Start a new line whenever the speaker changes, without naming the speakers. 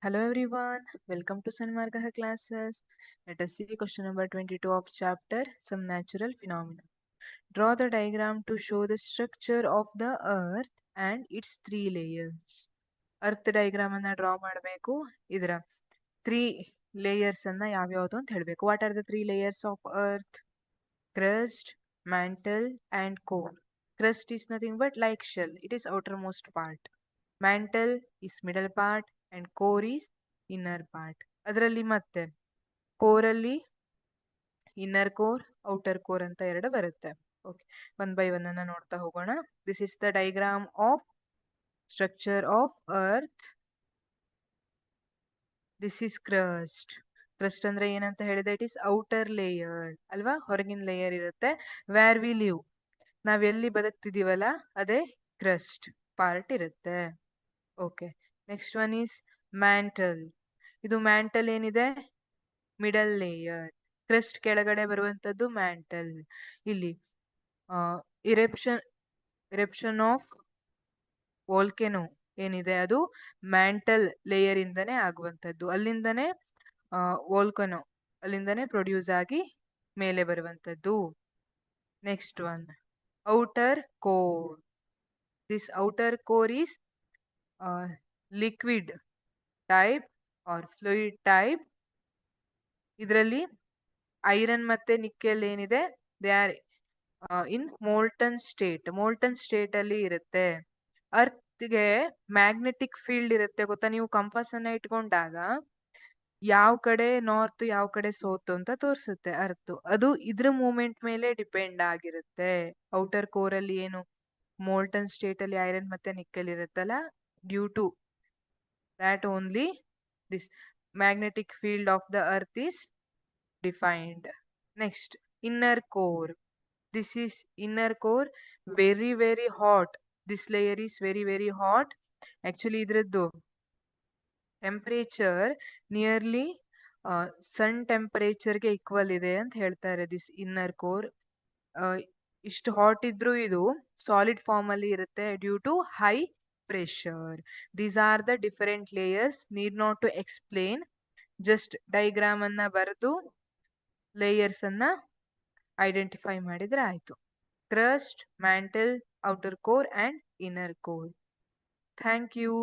Hello everyone, welcome to Sanmargaha classes. Let us see question number 22 of chapter Some Natural Phenomena. Draw the diagram to show the structure of the earth and its three layers. Earth diagram ಅನ್ನ draw ಮಾಡಬೇಕು. ಇದರ three layers ಅನ್ನ ಯಾವ್ಯಾವುದು ಅಂತ ಹೇಳಬೇಕು. What are the three layers of earth? Crust, mantle and core. Crust is nothing but like shell. It is outermost part. Mantle is middle part and core is inner part. ಅದರಲ್ಲಿ ಮತ್ತೆ core ಅಲ್ಲಿ inner core outer core ಅಂತ ಎರಡು ಬರುತ್ತೆ. Okay, one by one ಅನ್ನ ನೋಡ್ತಾ ಹೋಗೋಣ. This is the diagram of structure of earth. This is crust. Crust ಅಂದ್ರೆ ಏನಂತ ಹೇಳಿದೆ? ಇಟ್ ಇಸ್ ಔಟರ್ ಲೇಯರ್ ಅಲ್ವಾ, ಹೊರಗಿನ ಲೇಯರ್ ಇರುತ್ತೆ. ವ್ಯಾರ್ ವಿ ಲಿವ್, ನಾವ್ ಎಲ್ಲಿ ಬದುಕ್ತಿದೀವಲ್ಲ ಅದೇ ಕ್ರಸ್ಟ್ ಪಾರ್ಟ್ ಇರುತ್ತೆ. Okay, next one is mantle. ಇದು ಮ್ಯಾಂಟಲ್ ಏನಿದೆ? Middle layer. ಕ್ರಸ್ಟ್ ಕೆಳಗಡೆ ಬರುವಂತದ್ದು ಮ್ಯಾಂಟಲ್. ಇಲ್ಲಿ ಇರೆಪ್ಷನ್ ಇರೆಪ್ಷನ್ ಆಫ್ ವೋಲ್ಕೆನೋ ಏನಿದೆ ಅದು ಮ್ಯಾಂಟಲ್ ಲೇಯರ್ ಇಂದನೇ ಆಗುವಂತದ್ದು. ಅಲ್ಲಿಂದನೇ ವೋಲ್ಕನೋ ಅಲ್ಲಿಂದನೇ ಪ್ರೊಡ್ಯೂಸ್ ಆಗಿ ಮೇಲೆ ಬರುವಂತದ್ದು. Next one outer core. This outer core is liquid type or fluid type. ಇದರಲ್ಲಿ ಐರನ್ ಮತ್ತೆ ನಿಕ್ಕೆಲ್ ಏನಿದೆ, they are in molten state. Molten state ಅಲ್ಲಿ ಇರುತ್ತೆ. ಅರ್ತ್ಗೆ ಮ್ಯಾಗ್ನೆಟಿಕ್ ಫೀಲ್ಡ್ ಇರುತ್ತೆ ಗೊತ್ತಾ? ನೀವು ಕಂಪಾಸ್ ಅನ್ನ ಇಟ್ಕೊಂಡಾಗ ಯಾವ ಕಡೆ ನಾರ್ತ್ ಯಾವ ಕಡೆ ಸೌತ್ ಅಂತ ತೋರಿಸುತ್ತೆ ಅರ್ತ್. ಅದು ಇದ್ರ ಮೂವ್ಮೆಂಟ್ ಮೇಲೆ ಡಿಪೆಂಡ್ ಆಗಿರುತ್ತೆ. ಔಟರ್ ಕೋರ್ ಅಲ್ಲಿ ಏನು ಮೋಲ್ಟನ್ ಸ್ಟೇಟ್ ಅಲ್ಲಿ ಐರನ್ ಮತ್ತೆ ನಿಕ್ಕೆಲ್ ಇರುತ್ತಲ್ಲ, due to that only this magnetic field of the earth is defined. Next, inner core. This is inner core, very hot. This layer is very hot. Actually idraddu temperature nearly sun temperature ಗೆ equal ಇದೆ ಅಂತ ಹೇಳ್ತಾರೆ. this inner core ಇಷ್ಟು hot ಇದ್ರೂ ಇದು solid form ಅಲ್ಲಿ ಇರುತ್ತೆ due to high pressure. These are the different layers. Need not to explain. Just diagram ಅನ್ನ ಬರೆದು layers ಅನ್ನ ಐಡೆಂಟಿಫೈ ಮಾಡಿದ್ರೆ ಆಯ್ತು. Crust, mantle, outer core and inner core. Thank you.